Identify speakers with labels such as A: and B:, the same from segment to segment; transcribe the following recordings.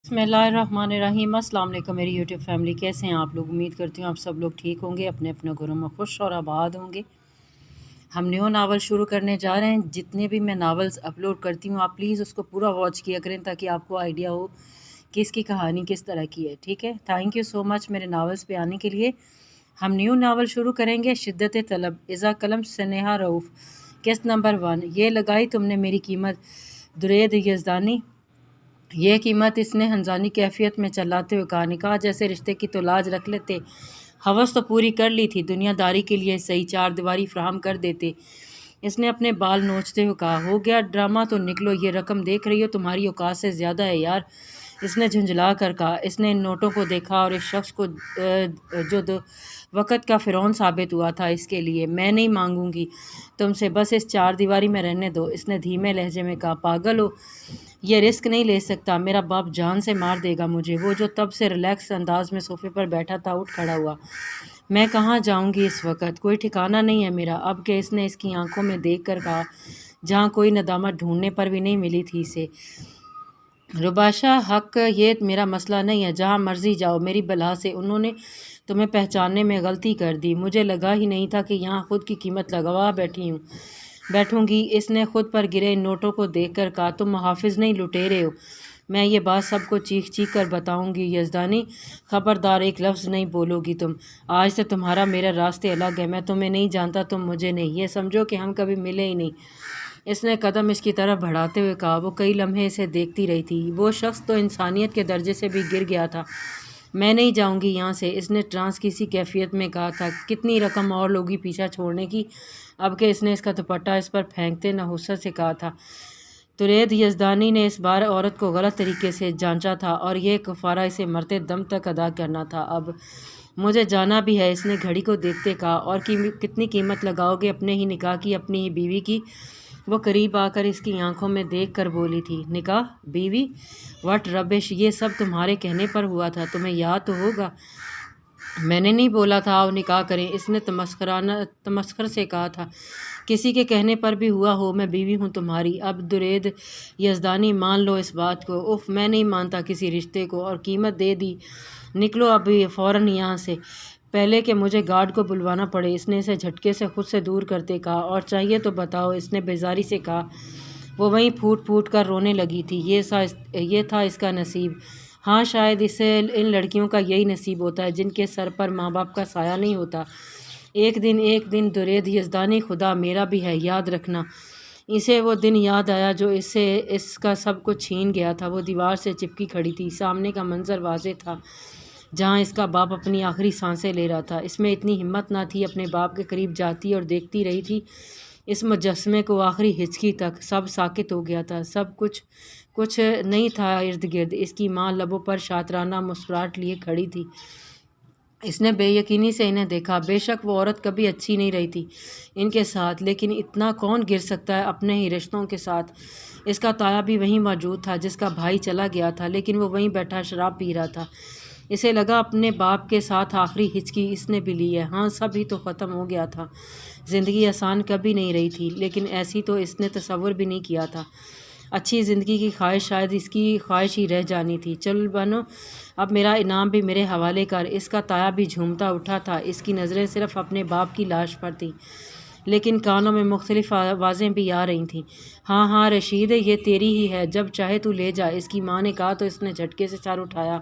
A: बिस्मिल्लाहिर्रहमानिर्रहीम। अस्सलाम वालेकुम मेरी यूट्यूब फैमिली, कैसे हैं आप लोग। उम्मीद करती हूँ आप सब लोग ठीक होंगे, अपने अपने घरों में खुश और आबाद होंगे। हम न्यू नावल शुरू करने जा रहे हैं। जितने भी मैं नावल्स अपलोड करती हूँ आप प्लीज़ उसको पूरा वॉच किया करें ताकि आपको आइडिया हो कि इसकी कहानी किस तरह की है। ठीक है, थैंक यू सो मच मेरे नावल्स पे आने के लिए। हम न्यू नावल शुरू करेंगे। शिद्दत तलब, इज़ा कलम, स्नेहा रऊफ़। किस्त नंबर 1, ये लगाई तुमने मेरी कीमत, दुरेद यज़दानी। ये कीमत इसने हंजानी कैफियत में चलाते हुए कहा, निकाह जैसे रिश्ते की तो लाज रख लेते, हवस तो पूरी कर ली थी, दुनियादारी के लिए सही चार दीवारी फ्राहम कर देते। इसने अपने बाल नोचते हुए कहा, हो गया ड्रामा तो निकलो, ये रकम देख रही हो तुम्हारी औकात से ज़्यादा है यार। इसने झुंझला कर कहा। इसने इन नोटों को देखा और इस शख्स को जो दो वक़्त का फ़िरौन साबित हुआ था इसके लिए। मैं नहीं मांगूंगी तुमसे, बस इस चार दीवारी में रहने दो। इसने धीमे लहजे में कहा, पागल हो, ये रिस्क नहीं ले सकता, मेरा बाप जान से मार देगा मुझे। वो जो तब से रिलैक्स अंदाज में सोफे पर बैठा था उठ खड़ा हुआ। मैं कहाँ जाऊंगी इस वक्त, कोई ठिकाना नहीं है मेरा अब के। इसने इसकी आंखों में देख कर कहा, जहाँ कोई नदामत ढूंढने पर भी नहीं मिली थी इसे। रुबाशा हक, ये मेरा मसला नहीं है, जहाँ मर्जी जाओ मेरी बला से। उन्होंने तुम्हें पहचानने में गलती कर दी, मुझे लगा ही नहीं था कि यहाँ खुद की कीमत लगवा बैठूंगी। इसने खुद पर गिरे इन नोटों को देखकर कहा, तुम मुहाफिज नहीं लुटेरे हो। मैं ये बात सबको चीख चीख कर बताऊंगी। यज़दानी, खबरदार, एक लफ्ज़ नहीं बोलोगी तुम। आज से तुम्हारा मेरा रास्ते अलग है। मैं तुम्हें नहीं जानता, तुम मुझे नहीं। ये समझो कि हम कभी मिले ही नहीं। इसने कदम इसकी तरफ बढ़ाते हुए कहा। वो कई लम्हे इसे देखती रही थी। वो शख्स तो इंसानियत के दर्जे से भी गिर गया था। मैं नहीं जाऊंगी यहाँ से, इसने ट्रांस की सी कैफियत में कहा था। कितनी रकम और लोगी पीछा छोड़ने की, अब के इसने इसका दुपट्टा इस पर फेंकते नहुसत से कहा था। तुरेद यज़दानी ने इस बार औरत को गलत तरीके से जांचा था और यह कफ़ारा इसे मरते दम तक अदा करना था। अब मुझे जाना भी है, इसने घड़ी को देखते कहा। और कितनी कीमत लगाओगे अपने ही निकाह की, अपनी ही बीवी की। वो करीब आकर इसकी आंखों में देख कर बोली थी, निकाह, बीवी, व्हाट रबिश, ये सब तुम्हारे कहने पर हुआ था, तुम्हें याद तो होगा। मैंने नहीं बोला था आओ निकाह करें, इसने तमस्खर से कहा था। किसी के कहने पर भी हुआ हो, मैं बीवी हूँ तुम्हारी। अब दुरेद यज़दानी, मान लो इस बात को। उफ, मैं नहीं मानता किसी रिश्ते को, और कीमत दे दी। निकलो अभी फ़ौरन यहाँ से, पहले कि मुझे गार्ड को बुलवाना पड़े। इसने इसे झटके से खुद से दूर करते कहा। और चाहिए तो बताओ, इसने बेजारी से कहा। वो वहीं फूट फूट कर रोने लगी थी। ये था इसका नसीब। हाँ, शायद इसे इन लड़कियों का यही नसीब होता है जिनके सर पर माँ बाप का साया नहीं होता। एक दिन दुरेद यज़दानी, खुदा मेरा भी है, याद रखना। इसे वो दिन याद आया जो इससे इसका सब कुछ छीन गया था। वो दीवार से चिपकी खड़ी थी, सामने का मंजर वाज़े था, जहाँ इसका बाप अपनी आखिरी सांसें ले रहा था। इसमें इतनी हिम्मत ना थी, अपने बाप के करीब जाती और देखती रही थी इस मुजस्समे को आखिरी हिचकी तक। सब साकित हो गया था, सब कुछ नहीं था इर्द गिर्द। इसकी माँ लबों पर शातराना मुस्कुराहट लिए खड़ी थी। इसने बेयकीनी से इन्हें देखा। बेशक वो औरत कभी अच्छी नहीं रही थी इनके साथ, लेकिन इतना कौन गिर सकता है अपने ही रिश्तों के साथ। इसका ताया भी वहीं मौजूद था जिसका भाई चला गया था, लेकिन वो वहीं बैठा शराब पी रहा था। इसे लगा अपने बाप के साथ आखिरी हिचकी इसने भी ली है। हाँ, सब ही तो ख़त्म हो गया था। ज़िंदगी आसान कभी नहीं रही थी, लेकिन ऐसी तो इसने तसव्वुर भी नहीं किया था। अच्छी ज़िंदगी की ख्वाहिश शायद इसकी ख्वाहिश ही रह जानी थी। चल बनो, अब मेरा इनाम भी मेरे हवाले कर। इसका ताया भी झूमता उठा था। इसकी नज़रें सिर्फ अपने बाप की लाश पर थीं, लेकिन कानों में मुख्तलिफ आवाज़ें भी आ रही थीं। हाँ हाँ रशीद, ये तेरी ही है, जब चाहे तू ले जा, इसकी माँ ने कहा तो इसने झटके से सर उठाया।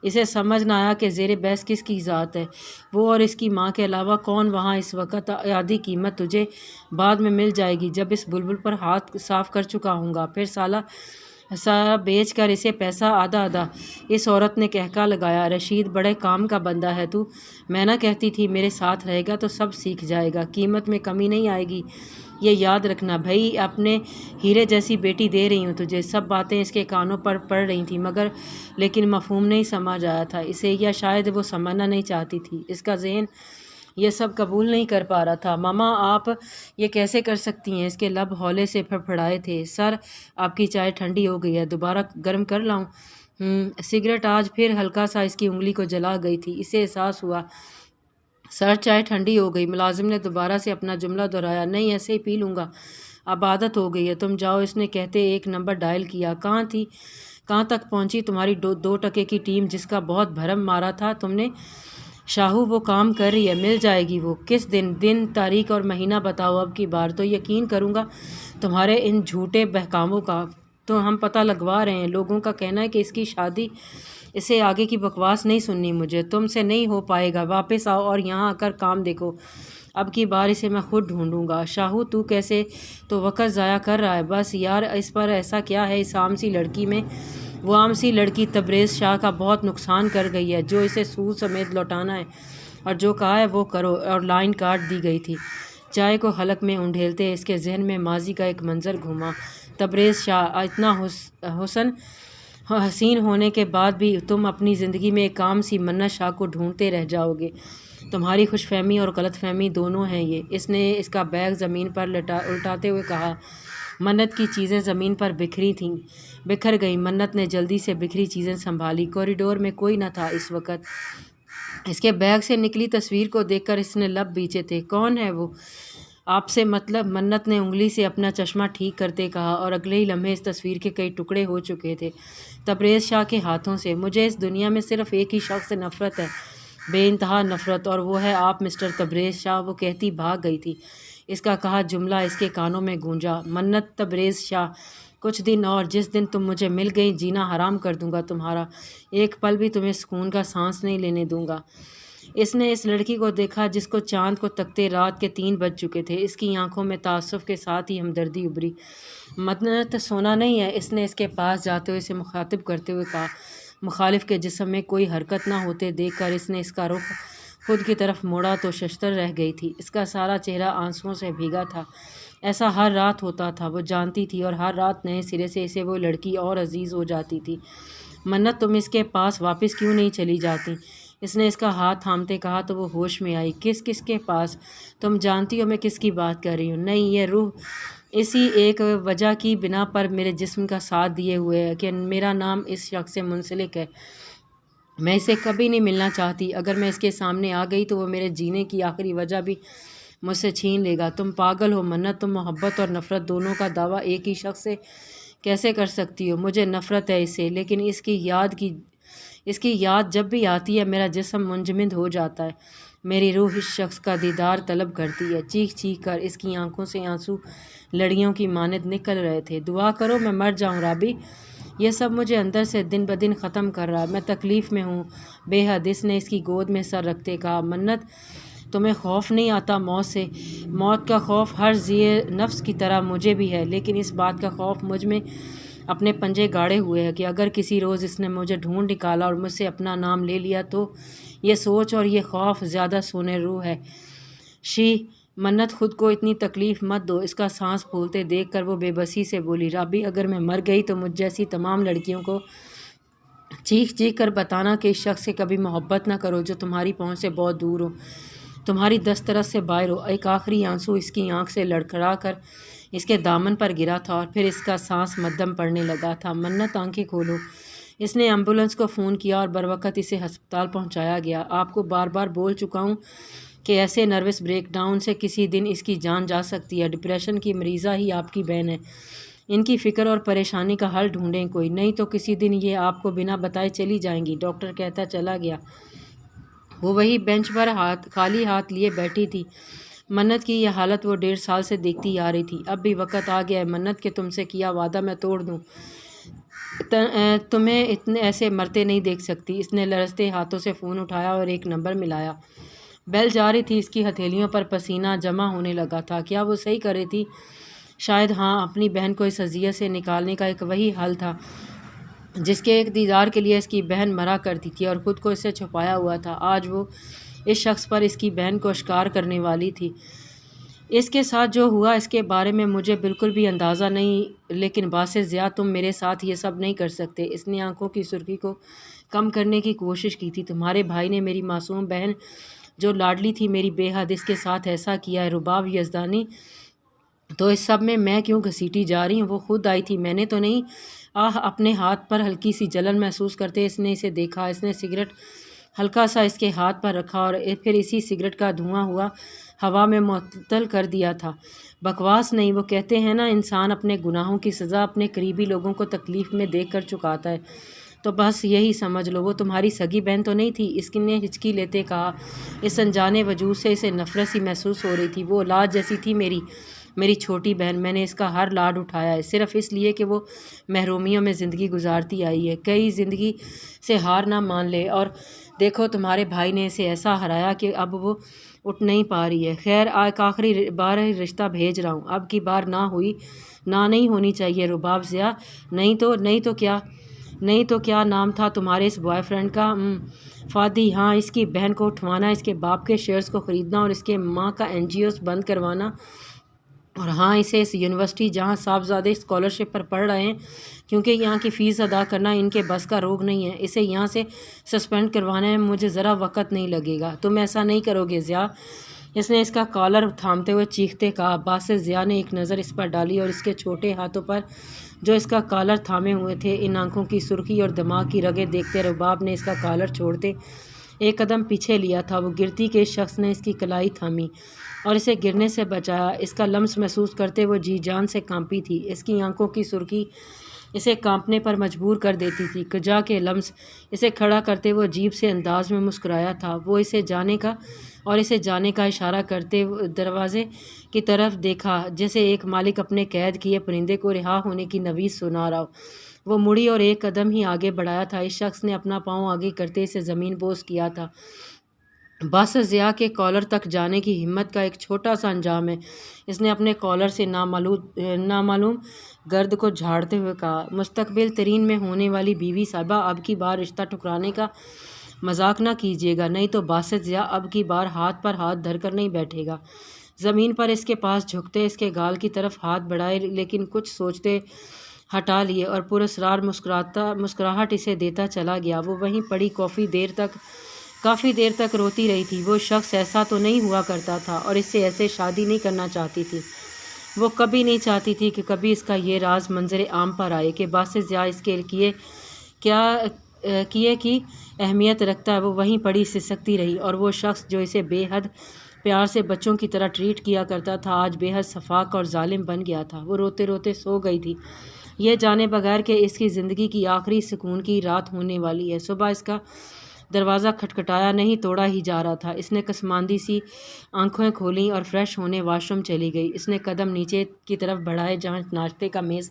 A: इसे समझ ना आया कि ज़ेरे बहस किसकी ज़ात है। वो और इसकी माँ के अलावा कौन वहाँ इस वक्त। आधी कीमत तुझे बाद में मिल जाएगी, जब इस बुलबुल पर हाथ साफ़ कर चुका हूँगा। फिर सारा बेच कर इसे पैसा आधा आधा। इस औरत ने कहका लगाया, रशीद, बड़े काम का बंदा है तू। मैं ना कहती थी मेरे साथ रहेगा तो सब सीख जाएगा, कीमत में कमी नहीं आएगी, ये याद रखना भाई। अपने हीरे जैसी बेटी दे रही हूँ तुझे। सब बातें इसके कानों पर पड़ रही थी, लेकिन मफहूम नहीं समझ आया था इसे, या शायद वो समझना नहीं चाहती थी। इसका जहन ये सब कबूल नहीं कर पा रहा था। मामा, आप ये कैसे कर सकती हैं? इसके लब हौले से फड़फड़ाए थे। सर, आपकी चाय ठंडी हो गई है, दोबारा गर्म कर लाऊं? सिगरेट आज फिर हल्का सा इसकी उंगली को जला गई थी। इसे एहसास हुआ सर चाय ठंडी हो गई। मुलाजिम ने दोबारा से अपना जुमला दोहराया, नहीं, ऐसे ही पी लूँगा, अब आदत हो गई है, तुम जाओ। इसने कहते एक नंबर डायल किया। कहाँ थी کہاں تک پہنچی تمہاری 2% کی ٹیم جس کا بہت بھرم مارا تھا تم نے؟ شاہو وہ کام کر رہی ہے، مل جائے گی وہ۔ کس دن تاریخ اور مہینہ بتاؤ اب کی بار، تو یقین کروں گا تمہارے ان جھوٹے بہکاموں کا۔ تو ہم پتہ لگوا رہے ہیں، لوگوں کا کہنا ہے کہ اس کی شادی، اسے آگے کی بکواس نہیں سننی مجھے، تم سے نہیں ہو پائے گا، واپس آؤ اور یہاں آ کر کام دیکھو، اب کی بار اسے میں خود ڈھونڈوں گا۔ شاہو تو کیسے تو وقت ضائع کر رہا ہے، بس یار اس پر ایسا کیا ہے اس عام سی لڑکی میں؟ وہ عام سی لڑکی تبریز شاہ کا بہت نقصان کر گئی ہے، جو اسے سود سمیت لوٹانا ہے، اور جو کہا ہے وہ کرو، اور لائن کاٹ دی گئی تھی۔ چائے کو حلق میں انڈھیلتے اس کے ذہن میں ماضی کا ایک منظر گھوما۔ تبریز شاہ، اتنا حسین ہونے کے بعد بھی تم اپنی زندگی میں ایک عام سی منت شاہ کو ڈھونڈتے رہ جاؤ گے۔ تمہاری خوش فہمی اور غلط فہمی دونوں ہیں یہ۔ اس نے اس کا بیگ زمین پر الٹاتے ہوئے کہا۔ منت کی چیزیں زمین پر بکھر گئیں۔ منت نے جلدی سے بکھری چیزیں سنبھالی۔ کوریڈور میں کوئی نہ تھا اس وقت۔ اس کے بیگ سے نکلی تصویر کو دیکھ کر اس نے لب بیچے تھے۔ کون ہے وہ؟ آپ سے مطلب؟ منت نے انگلی سے اپنا چشمہ ٹھیک کرتے کہا، اور اگلے ہی لمحے اس تصویر کے کئی ٹکڑے ہو چکے تھے تبریز شاہ کے ہاتھوں سے۔ مجھے اس دنیا میں صرف ایک ہی شخص سے نفرت ہے، بے انتہا نفرت، اور وہ ہے آپ مسٹر تبریز شاہ، وہ کہتی بھاگ گئی تھی۔ اس کا کہا جملہ اس کے کانوں میں گونجا۔ منت تبریز شاہ، کچھ دن اور، جس دن تم مجھے مل گئی جینا حرام کر دوں گا تمہارا، ایک پل بھی تمہیں سکون کا سانس نہیں لینے دوں گا۔ اس نے اس لڑکی کو دیکھا جس کو چاند کو تکتے رات کے 3 بج چکے تھے۔ اس کی آنکھوں میں تعصب کے ساتھ ہی ہمدردی ابھری۔ منت سونا نہیں ہے، اس نے اس کے پاس جاتے ہوئے اسے مخاطب کرتے ہوئے کہا۔ مخالف کے جسم میں کوئی حرکت نہ ہوتے دیکھ کر اس نے اس کا رخ خود کی طرف موڑا تو ششدر رہ گئی تھی۔ اس کا سارا چہرہ آنسوؤں سے بھیگا تھا۔ ایسا ہر رات ہوتا تھا، وہ جانتی تھی، اور ہر رات نئے سرے سے اسے وہ لڑکی اور عزیز ہو جاتی تھی۔ منت تم اس کے پاس واپس کیوں نہیں چلی جاتی؟ اس نے اس کا ہاتھ تھامتے کہا تو وہ ہوش میں آئی۔ کس کے پاس؟ تم جانتی ہو میں کس کی بات کر رہی ہوں؟ نہیں، یہ روح اسی ایک وجہ کی بنا پر میرے جسم کا ساتھ دیے ہوئے ہے کہ میرا نام اس شخص سے منسلک ہے۔ میں اسے کبھی نہیں ملنا چاہتی۔ اگر میں اس کے سامنے آ گئی تو وہ میرے جینے کی آخری وجہ بھی مجھ سے چھین لے گا۔ تم پاگل ہو منت، تم محبت اور نفرت دونوں کا دعویٰ ایک ہی شخص سے کیسے کر سکتی ہو؟ مجھے نفرت ہے اس سے، لیکن اس کی یاد جب بھی آتی ہے میرا جسم منجمد ہو جاتا ہے، میری روح اس شخص کا دیدار طلب کرتی ہے۔ چیخ کر اس کی آنکھوں سے آنسو لڑیوں کی مانند نکل رہے تھے۔ دعا کرو میں مر جاؤں رابی، یہ سب مجھے اندر سے دن بدن ختم کر رہا ہے، میں تکلیف میں ہوں بے حد۔ اس نے اس کی گود میں سر رکھتے کہا۔ منت تمہیں خوف نہیں آتا موت سے؟ موت کا خوف ہر ذی نفس کی طرح مجھے بھی ہے، لیکن اس بات کا خوف مجھ میں اپنے پنجے گاڑے ہوئے ہے کہ اگر کسی روز اس نے مجھے ڈھونڈ نکالا اور مجھ سے اپنا نام لے لیا تو یہ سوچ اور یہ خوف زیادہ سونے روح ہے۔ منت خود کو اتنی تکلیف مت دو۔ اس کا سانس پھولتے دیکھ کر وہ بے بسی سے بولی۔ رابی اگر میں مر گئی تو مجھ جیسی تمام لڑکیوں کو چیخ کر بتانا کہ اس شخص سے کبھی محبت نہ کرو جو تمہاری پہنچ سے بہت دور ہو، تمہاری دسترس سے باہر ہو۔ ایک آخری آنسو اس کی آنکھ سے لڑکھڑا کر اس کے دامن پر گرا تھا اور پھر اس کا سانس مدھم پڑنے لگا تھا۔ منت آنکھیں کھولو۔ اس نے ایمبولینس کو فون کیا اور بروقت اسے ہسپتال پہنچایا گیا۔ آپ کو بار بار بول چکا ہوں کہ ایسے نروس بریک ڈاؤن سے کسی دن اس کی جان جا سکتی ہے۔ ڈپریشن کی مریضہ ہی آپ کی بہن ہے، ان کی فکر اور پریشانی کا حل ڈھونڈیں کوئی، نہیں تو کسی دن یہ آپ کو بنا بتائے چلی جائیں گی، ڈاکٹر کہتا چلا گیا۔ وہ وہی بینچ پر خالی ہاتھ لیے بیٹھی تھی۔ منت کی یہ حالت وہ 1.5 سال سے دیکھتی آ رہی تھی۔ اب بھی وقت آ گیا ہے منت کہ تم سے کیا وعدہ میں توڑ دوں، تمہیں اتنے ایسے مرتے نہیں دیکھ سکتی۔ اس نے لرزتے ہاتھوں سے فون اٹھایا اور ایک نمبر ملایا۔ بیل جا رہی تھی، اس کی ہتھیلیوں پر پسینہ جمع ہونے لگا تھا۔ کیا وہ صحیح کر رہی تھی؟ شاید ہاں، اپنی بہن کو اس اذیت سے نکالنے کا ایک وہی حل تھا جس کے ایک دیدار کے لیے اس کی بہن مرا کرتی تھی اور خود کو اس سے چھپایا ہوا تھا۔ آج وہ اس شخص پر اس کی بہن کو اشکار کرنے والی تھی۔ اس کے ساتھ جو ہوا اس کے بارے میں مجھے بالکل بھی اندازہ نہیں، لیکن باعث زیاد تم میرے ساتھ یہ سب نہیں کر سکتے۔ اس نے آنکھوں کی سرخی کو کم کرنے کی کوشش کی تھی۔ تمہارے بھائی نے میری معصوم بہن جو لاڈلی تھی میری بے حد، اس کے ساتھ ایسا کیا ہے۔ رباب یزدانی، تو اس سب میں کیوں گھسیٹی جا رہی ہوں؟ وہ خود آئی تھی، میں نے تو نہیں۔ اپنے ہاتھ پر ہلکی سی جلن محسوس کرتے اس نے اسے دیکھا۔ اس نے سگریٹ हल्का सा इसके हाथ पर रखा और फिर इसी सिगरेट का धुआं हुआ हवा में मुअत्तल कर दिया था। बकवास नहीं, वो कहते हैं ना, इंसान अपने गुनाहों की सज़ा अपने करीबी लोगों को तकलीफ़ में देख कर चुकाता है। तो बस यही समझ लो, वो तुम्हारी सगी बहन तो नहीं थी। इसने हिचकी लेते कहा। इस अनजाने वजूद से इसे नफ़रत सी महसूस हो रही थी। वो औलाद जैसी थी मेरी छोटी बहन। मैंने इसका हर लाड उठाया है, सिर्फ़ इसलिए कि वो महरूमियों में ज़िंदगी गुजारती आई है। कई ज़िंदगी से हार ना मान ले, और देखो तुम्हारे भाई ने इसे ऐसा हराया कि अब वो उठ नहीं पा रही है। खैर, एक आखिरी बार रिश्ता भेज रहा हूँ, अब की बार ना नहीं होनी चाहिए रुबाब ज़िया। नहीं तो क्या नाम था तुम्हारे इस बॉयफ्रेंड का? फादी। हाँ, इसकी बहन को उठवाना, इसके बाप के शेयर्स को ख़रीदना और इसके माँ का NGOs बंद करवाना। और हाँ, इसे इस यूनिवर्सिटी जहाँ साहबजादे स्कॉलरशिप पर पढ़ रहे हैं, क्योंकि यहाँ की फ़ीस अदा करना इनके बस का रोग नहीं है, इसे यहाँ से सस्पेंड करवाने में मुझे ज़रा वक्त नहीं लगेगा। तुम ऐसा नहीं करोगे ज़िया? इसने इसका कॉलर थामते हुए चीखते कहा। बासित ज़िया ने एक नज़र इस पर डाली और इसके छोटे हाथों पर जो इसका कॉलर थामे हुए थे, इन आंखों की सुर्खी और दिमाग की रगें देखते रुबाब ने इसका कॉलर छोड़ते एक कदम पीछे लिया था। वो गिरती के शख्स ने इसकी कलाई थामी और इसे गिरने से बचाया। इसका लम्स महसूस करते वो जी जान से कांपी थी। इसकी आंखों की सुर्खी इसे कांपने पर मजबूर कर देती थी। कुजा के लम्स इसे खड़ा करते वो अजीब से अंदाज में मुस्कुराया था। वो इसे जाने का इशारा करते दरवाजे की तरफ देखा, जैसे एक मालिक अपने कैद किए परिंदे को रिहा होने की नवीस सुना रहा हो। वो मुड़ी और एक कदम ही आगे बढ़ाया था। इस शख्स ने अपना पाँव आगे करते इसे ज़मीन बोस किया था। बस ज़िया के कॉलर तक जाने की हिम्मत का एक छोटा सा अंजाम है। इसने अपने कॉलर से नामालूम गर्द को झाड़ते हुए कहा। मुस्तकबिल तरीन में होने वाली बीवी साहिबा, अब की बार रिश्ता ठुकराने का मजाक ना कीजिएगा, नहीं तो बासित ज़िया अब की बार हाथ पर हाथ धरकर नहीं बैठेगा। ज़मीन पर इसके पास झुकते इसके गाल की तरफ हाथ बढ़ाए, लेकिन कुछ सोचते हटा लिए और पुरस्रार मुस्कुराहट इसे देता चला गया। वो वहीं पड़ी काफ़ी देर तक रोती रही थी। वो शख्स ऐसा तो नहीं हुआ करता था और इससे ऐसे शादी नहीं करना चाहती थी। वो कभी नहीं चाहती थी कि कभी इसका ये राज मंजर आम पर आए कि बासित ज़िया इसके किए की अहमियत रखता है। वो वहीं पड़ी सिसकती रही और वो शख्स जो इसे बेहद प्यार से बच्चों की तरह ट्रीट किया करता था, आज बेहद सफाक और जालिम बन गया था। वो रोते रोते सो गई थी, ये जाने बगैर कि इसकी ज़िंदगी की आखिरी सुकून की रात होने वाली है। सुबह इसका दरवाज़ा खटखटाया, नहीं तोड़ा ही जा रहा था। इसने कसमांदी सी आंखें खोलीं और फ्रेश होने वाशरूम चली गई। इसने कदम नीचे की तरफ बढ़ाए जहाँ नाश्ते का मेज़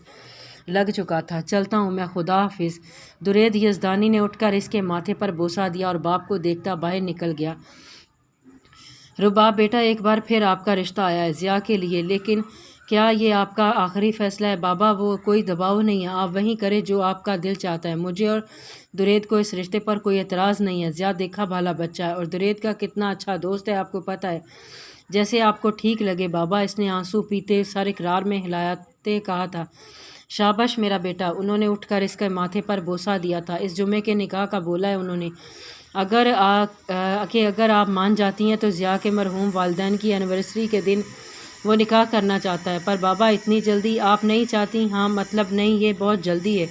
A: लग चुका था। चलता हूँ मैं, खुदा हाफिज़। दुरेद यज़दानी ने उठकर इसके माथे पर बोसा दिया और बाप को देखता बाहर निकल गया। रुबाब बेटा, एक बार फिर आपका रिश्ता आया है ज़िया के लिए, लेकिन क्या ये आपका आखिरी फ़ैसला है? बाबा, वो कोई दबाव नहीं है, आप वहीं करें जो आपका दिल चाहता है। मुझे और दुरेद को इस रिश्ते पर कोई एतराज़ नहीं है। ज़िया देखा भाला बच्चा है और दुरेद का कितना अच्छा दोस्त है, आपको पता है। जैसे आपको ठीक लगे बाबा, इसने आंसू पीते सर इकरार में हिलाते कहा था। शाबाश मेरा बेटा। उन्होंने उठकर इसके माथे पर बोसा दिया था। इस जुमे के निकाह का बोला है उन्होंने। अगर आप मान जाती हैं तो ज़िया के मरहूम वालिदैन की एनिवर्सरी के दिन वो निकाह करना चाहता है। पर बाबा, इतनी जल्दी आप नहीं चाहती? हाँ, मतलब नहीं, ये बहुत जल्दी है।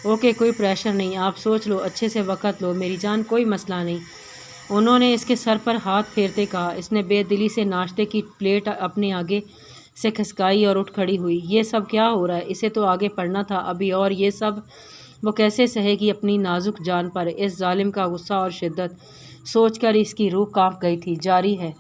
A: ओके, कोई प्रेशर नहीं, आप सोच लो, अच्छे से वक़्त लो मेरी जान, कोई मसला नहीं। उन्होंने इसके सर पर हाथ फेरते कहा। इसने बेदिली से नाश्ते की प्लेट अपने आगे से खिसकाई और उठ खड़ी हुई। ये सब क्या हो रहा है? इसे तो आगे पढ़ना था अभी, और ये सब वो कैसे सहेगी अपनी नाजुक जान पर? इस जालिम का गुस्सा और शिद्दत सोच कर इसकी रूह कांप गई थी। जारी है।